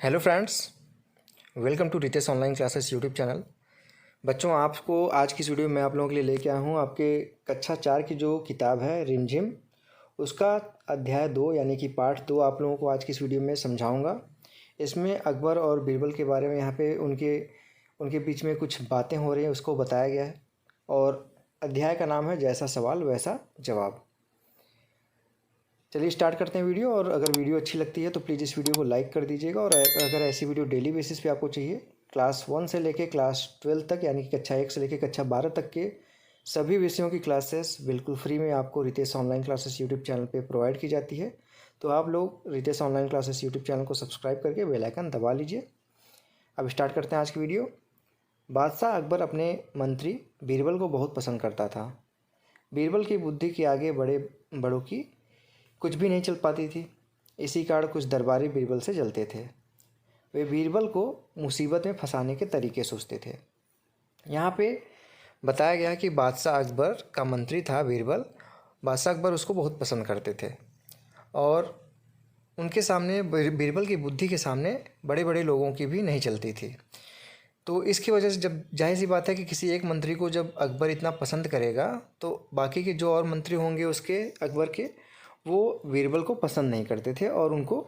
Hello friends, welcome to Ritesh online classes YouTube channel. बच्चों, आपको आज की इस वीडियो में मैं आप लोगों के लिए लेके आया हूँ आपके कक्षा 4 की जो किताब है रिमझिम, उसका अध्याय 2 यानी कि पार्ट 2 आप लोगों को आज की इस वीडियो में समझाऊंगा। इसमें अकबर और बीरबल के बारे में यहाँ पे उनके उनके बीच में कुछ बातें हो रही हैं, उसको बताया गया है। और अध्याय का नाम है जैसा सवाल वैसा जवाब। चलिए स्टार्ट करते हैं वीडियो। और अगर वीडियो अच्छी लगती है तो प्लीज़ इस वीडियो को लाइक कर दीजिएगा। और अगर ऐसी वीडियो डेली बेसिस पे आपको चाहिए, क्लास 1 से लेके क्लास 12 तक यानी कि कक्षा 1 से लेके कक्षा 12 तक के सभी विषयों की क्लासेस बिल्कुल फ्री में आपको Ritesh online classes YouTube channel पे प्रोवाइड की जाती है। तो आप लोग Ritesh online classes YouTube channel को सब्सक्राइब करके बेल आइकन दबा लीजिए। अब स्टार्ट करते हैं आज की वीडियो। बादशाह अकबर अपने मंत्री बीरबल को बहुत पसंद करता था। बीरबल की बुद्धि के आगे बड़ों की कुछ भी नहीं चल पाती थी। इसी कारण कुछ दरबारी बीरबल से जलते थे। वे बीरबल को मुसीबत में फंसाने के तरीके सोचते थे। यहाँ पे बताया गया कि बादशाह अकबर का मंत्री था बीरबल। बादशाह अकबर उसको बहुत पसंद करते थे और उनके सामने बीरबल की बुद्धि के सामने बड़े बड़े लोगों की भी नहीं चलती थी। तो इसकी वजह से जब जाहिर सी बात है कि किसी एक मंत्री को जब अकबर इतना पसंद करेगा तो बाकी के जो और मंत्री होंगे उसके अकबर के, वो बीरबल को पसंद नहीं करते थे और उनको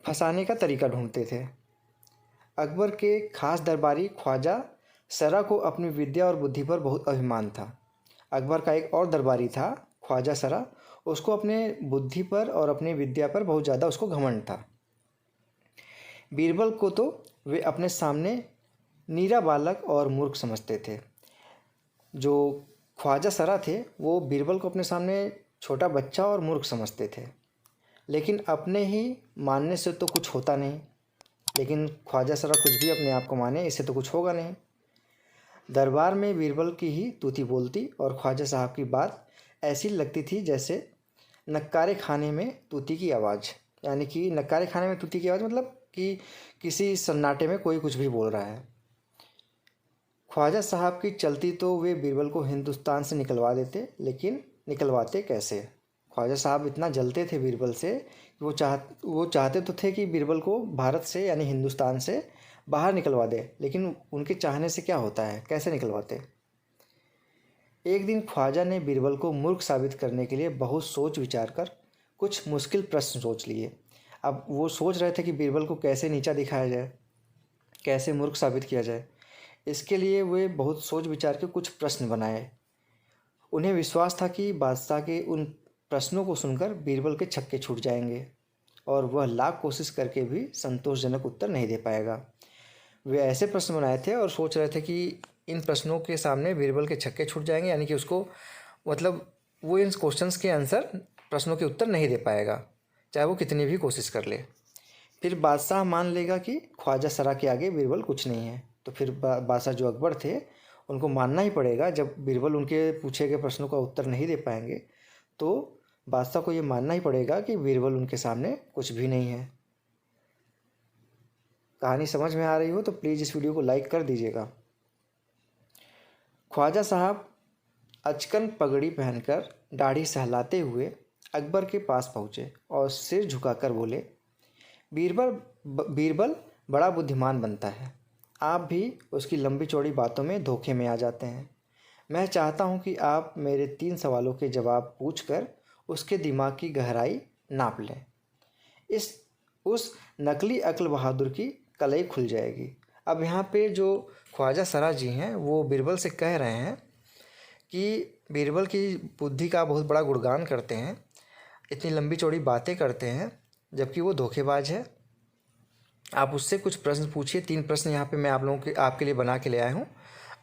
फंसाने का तरीका ढूंढते थे। अकबर के खास दरबारी ख्वाजा सरा को अपनी विद्या और बुद्धि पर बहुत अभिमान था। अकबर का एक और दरबारी था ख्वाजा सरा, उसको अपने बुद्धि पर और अपनी विद्या पर बहुत ज़्यादा उसको घमंड था। बीरबल को तो वे अपने सामने नीरा बालक और मूर्ख समझते थे। जो ख्वाजा सरा थे वो बीरबल को अपने सामने छोटा बच्चा और मूर्ख समझते थे। लेकिन अपने ही मानने से तो कुछ होता नहीं। लेकिन ख्वाजा सरा कुछ भी अपने आप को माने, इससे तो कुछ होगा नहीं। दरबार में बीरबल की ही तूती बोलती और ख्वाजा साहब की बात ऐसी लगती थी जैसे नक्कारे खाने में तूती की आवाज़। यानी कि नक्कारे खाने में तूती की आवाज़ मतलब कि किसी सन्नाटे में कोई कुछ भी बोल रहा है। ख्वाजा साहब की चलती तो वे बीरबल को हिंदुस्तान से निकलवा देते, लेकिन निकलवाते कैसे? ख्वाजा साहब इतना जलते थे बीरबल से कि वो चाहते तो थे कि बीरबल को भारत से यानी हिंदुस्तान से बाहर निकलवा दे, लेकिन उनके चाहने से क्या होता है, कैसे निकलवाते? एक दिन ख्वाजा ने बीरबल को मूर्ख साबित करने के लिए बहुत सोच विचार कर कुछ मुश्किल प्रश्न सोच लिए। अब वो सोच रहे थे कि बीरबल को कैसे नीचा दिखाया जाए, कैसे मूर्ख साबित किया जाए। इसके लिए वे बहुत सोच विचार के कुछ प्रश्न बनाए। उन्हें विश्वास था कि बादशाह के उन प्रश्नों को सुनकर बीरबल के छक्के छूट जाएंगे और वह लाख कोशिश करके भी संतोषजनक उत्तर नहीं दे पाएगा। वे ऐसे प्रश्न बनाए थे और सोच रहे थे कि इन प्रश्नों के सामने बीरबल के छक्के छूट जाएंगे, यानी कि उसको मतलब वो इन क्वेश्चंस के आंसर, प्रश्नों के उत्तर नहीं दे पाएगा, चाहे वो कितनी भी कोशिश कर ले। फिर बादशाह मान लेगा कि ख्वाजा सरा के आगे बीरबल कुछ नहीं है। तो फिर बादशाह जो अकबर थे उनको मानना ही पड़ेगा। जब बीरबल उनके पूछे गए प्रश्नों का उत्तर नहीं दे पाएंगे तो बादशाह को ये मानना ही पड़ेगा कि बीरबल उनके सामने कुछ भी नहीं है। कहानी समझ में आ रही हो तो प्लीज़ इस वीडियो को लाइक कर दीजिएगा। ख्वाजा साहब अचकन पगड़ी पहनकर दाढ़ी सहलाते हुए अकबर के पास पहुँचे और सिर झुकाकर बोले, बीरबल बड़ा बुद्धिमान बनता है। आप भी उसकी लंबी चौड़ी बातों में धोखे में आ जाते हैं। मैं चाहता हूं कि आप मेरे 3 सवालों के जवाब पूछकर उसके दिमाग की गहराई नाप लें। उस नकली अक्ल बहादुर की कलई खुल जाएगी। अब यहाँ पे जो ख्वाजा सरा जी हैं वो बीरबल से कह रहे हैं कि बीरबल की बुद्धि का बहुत बड़ा गुणगान करते हैं, इतनी लंबी चौड़ी बातें करते हैं, जबकि वो धोखेबाज है। आप उससे कुछ प्रश्न पूछिए। 3 प्रश्न यहाँ पे मैं आपके लिए बना के ले आया हूँ।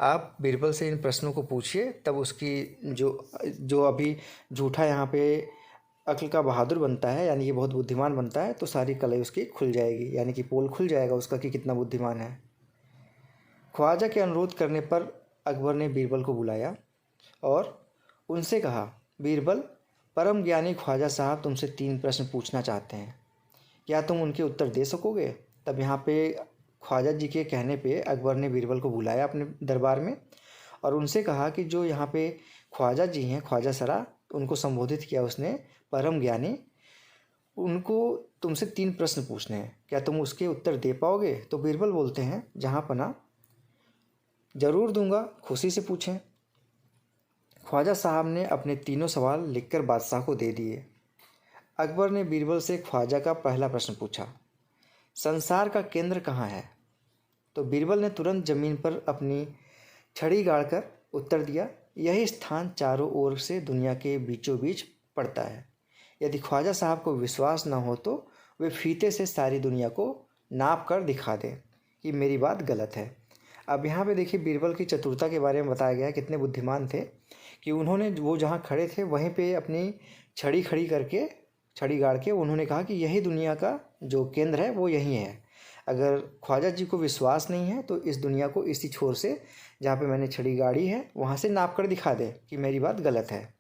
आप बीरबल से इन प्रश्नों को पूछिए, तब उसकी जो अभी झूठा यहाँ पे अक्ल का बहादुर बनता है, यानी कि बहुत बुद्धिमान बनता है, तो सारी कलई उसकी खुल जाएगी, यानी कि पोल खुल जाएगा उसका कि कितना बुद्धिमान है। ख्वाजा के अनुरोध करने पर अकबर ने बीरबल को बुलाया और उनसे कहा, बीरबल, परम ज्ञानी ख्वाजा साहब तुमसे 3 प्रश्न पूछना चाहते हैं, क्या तुम उनके उत्तर दे सकोगे? तब यहाँ पे ख्वाजा जी के कहने पे अकबर ने बीरबल को बुलाया अपने दरबार में और उनसे कहा कि जो यहाँ पे ख्वाजा जी हैं, ख्वाजा सरा, उनको संबोधित किया उसने परम ज्ञानी, उनको तुमसे 3 प्रश्न पूछने हैं, क्या तुम उसके उत्तर दे पाओगे? तो बीरबल बोलते हैं, जहाँ पना ज़रूर दूंगा, खुशी से पूछें। ख्वाजा साहब ने अपने तीनों सवाल लिखकर बादशाह को दे दिए। अकबर ने बीरबल से ख्वाजा का पहला प्रश्न पूछा, संसार का केंद्र कहाँ है? तो बीरबल ने तुरंत ज़मीन पर अपनी छड़ी गाड़कर उत्तर दिया, यही स्थान चारों ओर से दुनिया के बीचों बीच पड़ता है। यदि ख्वाजा साहब को विश्वास न हो तो वे फीते से सारी दुनिया को नाप कर दिखा दें कि मेरी बात गलत है। अब यहाँ पे देखिए बीरबल की चतुरता के बारे में बताया गया है, कितने बुद्धिमान थे कि उन्होंने वो जहाँ खड़े थे वहीं पे अपनी छड़ी गाड़ के उन्होंने कहा कि यही दुनिया का जो केंद्र है वो यही है। अगर ख्वाजा जी को विश्वास नहीं है तो इस दुनिया को इसी छोर से जहाँ पे मैंने छड़ी गाड़ी है वहाँ से नाप कर दिखा दे कि मेरी बात गलत है।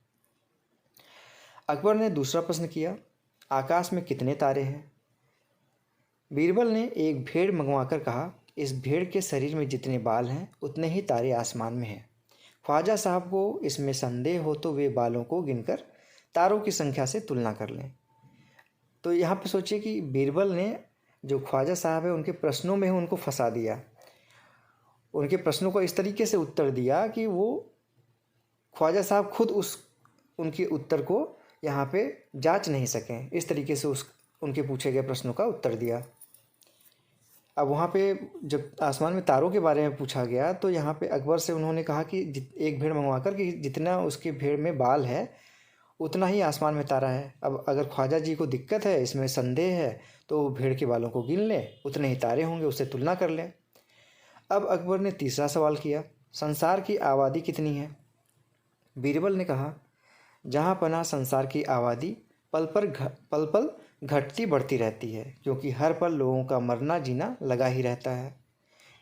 अकबर ने दूसरा प्रश्न किया, आकाश में कितने तारे हैं? बीरबल ने एक भेड़ मंगवाकर कहा, इस भेड़ के शरीर में जितने बाल हैं उतने ही तारे आसमान में हैं। ख्वाजा साहब को इसमें संदेह हो तो वे बालों को गिनकर तारों की संख्या से तुलना कर लें। तो यहाँ पे सोचिए कि बीरबल ने जो ख्वाजा साहब है उनके प्रश्नों में उनको फंसा दिया, उनके प्रश्नों को इस तरीके से उत्तर दिया कि वो ख्वाजा साहब खुद उनके उत्तर को यहाँ पे जांच नहीं सकें। इस तरीके से उनके पूछे गए प्रश्नों का उत्तर दिया। अब वहाँ पे जब आसमान में तारों के बारे में पूछा गया तो यहाँ पे अकबर से उन्होंने कहा कि एक भेड़ मंगवाकर कि जितना उसके भेड़ में बाल है उतना ही आसमान में तारा है। अब अगर ख्वाजा जी को दिक्कत है, इसमें संदेह है, तो भेड़ के बालों को गिन लें, उतने ही तारे होंगे, उससे तुलना कर लें। अब अकबर ने तीसरा सवाल किया, संसार की आबादी कितनी है? बीरबल ने कहा, जहाँ पना संसार की आबादी पल पल घटती बढ़ती रहती है, क्योंकि हर पल लोगों का मरना जीना लगा ही रहता है।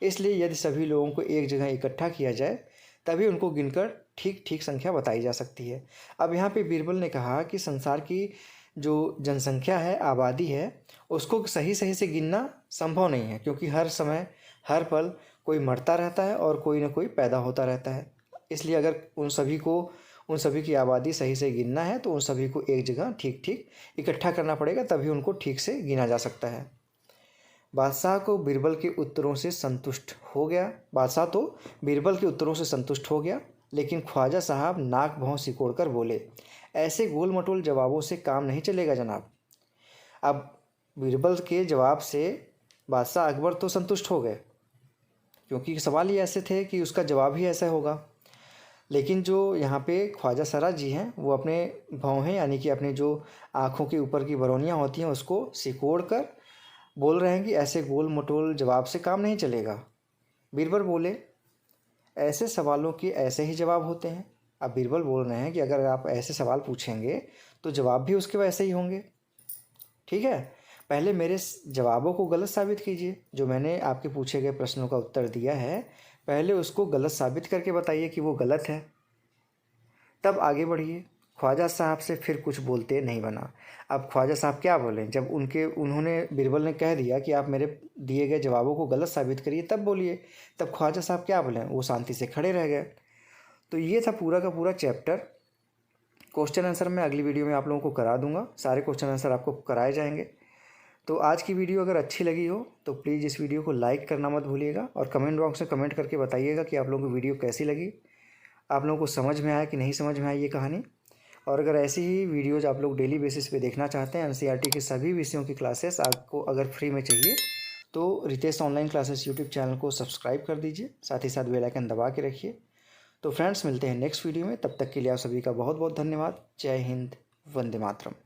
इसलिए यदि सभी लोगों को एक जगह इकट्ठा किया जाए तभी उनको गिनकर ठीक ठीक संख्या बताई जा सकती है। अब यहाँ पे बीरबल ने कहा कि संसार की जो जनसंख्या है, आबादी है, उसको सही से गिनना संभव नहीं है, क्योंकि हर समय हर पल कोई मरता रहता है और कोई ना कोई पैदा होता रहता है। इसलिए अगर उन सभी की आबादी सही से गिनना है तो उन सभी को एक जगह ठीक ठीक इकट्ठा करना पड़ेगा, तभी उनको ठीक से गिना जा सकता है। बादशाह तो बीरबल के उत्तरों से संतुष्ट हो गया, लेकिन ख्वाजा साहब नाक भौं सिकोड़ कर बोले, ऐसे गोल मटोल जवाबों से काम नहीं चलेगा जनाब। अब बीरबल के जवाब से बादशाह अकबर तो संतुष्ट हो गए, क्योंकि सवाल ही ऐसे थे कि उसका जवाब ही ऐसा होगा। लेकिन जो यहाँ पे ख्वाजा सरा जी हैं वो अपने भौहें यानी कि अपने जो आँखों के ऊपर की बरौनियाँ होती हैं उसको सिकोड़ कर बोल रहे हैं कि ऐसे गोल मटोल जवाब से काम नहीं चलेगा। बीरबल बोले, ऐसे सवालों के ऐसे ही जवाब होते हैं। अब बीरबल बोल रहे हैं कि अगर आप ऐसे सवाल पूछेंगे तो जवाब भी उसके वैसे ही होंगे। ठीक है, पहले मेरे जवाबों को गलत साबित कीजिए, जो मैंने आपके पूछे गए प्रश्नों का उत्तर दिया है पहले उसको गलत साबित करके बताइए कि वो गलत है, तब आगे बढ़िए। ख्वाजा साहब से फिर कुछ बोलते नहीं बना। अब ख्वाजा साहब क्या बोलें, जब उन्होंने बीरबल ने कह दिया कि आप मेरे दिए गए जवाबों को गलत साबित करिए तब बोलिए, तब ख्वाजा साहब क्या बोलें, वो शांति से खड़े रह गए। तो ये था पूरा का पूरा चैप्टर। क्वेश्चन आंसर मैं अगली वीडियो में आप लोगों को करा दूंगा, सारे क्वेश्चन आंसर आपको कराए जाएंगे। तो आज की वीडियो अगर अच्छी लगी हो तो प्लीज़ इस वीडियो को लाइक करना मत भूलिएगा और कमेंट बॉक्स में कमेंट करके बताइएगा कि आप लोगों को वीडियो कैसी लगी, आप लोगों को समझ में आया कि नहीं समझ में आई ये कहानी। और अगर ऐसी ही वीडियोज़ आप लोग डेली बेसिस पे देखना चाहते हैं, एनसीईआरटी के सभी विषयों की क्लासेस आपको अगर फ्री में चाहिए तो Ritesh online classes YouTube channel को सब्सक्राइब कर दीजिए, साथ ही साथ बेल आइकन दबा के रखिए। तो फ्रेंड्स, मिलते हैं नेक्स्ट वीडियो में, तब तक के लिए आप सभी का बहुत बहुत धन्यवाद। जय हिंद, वंदे मातरम।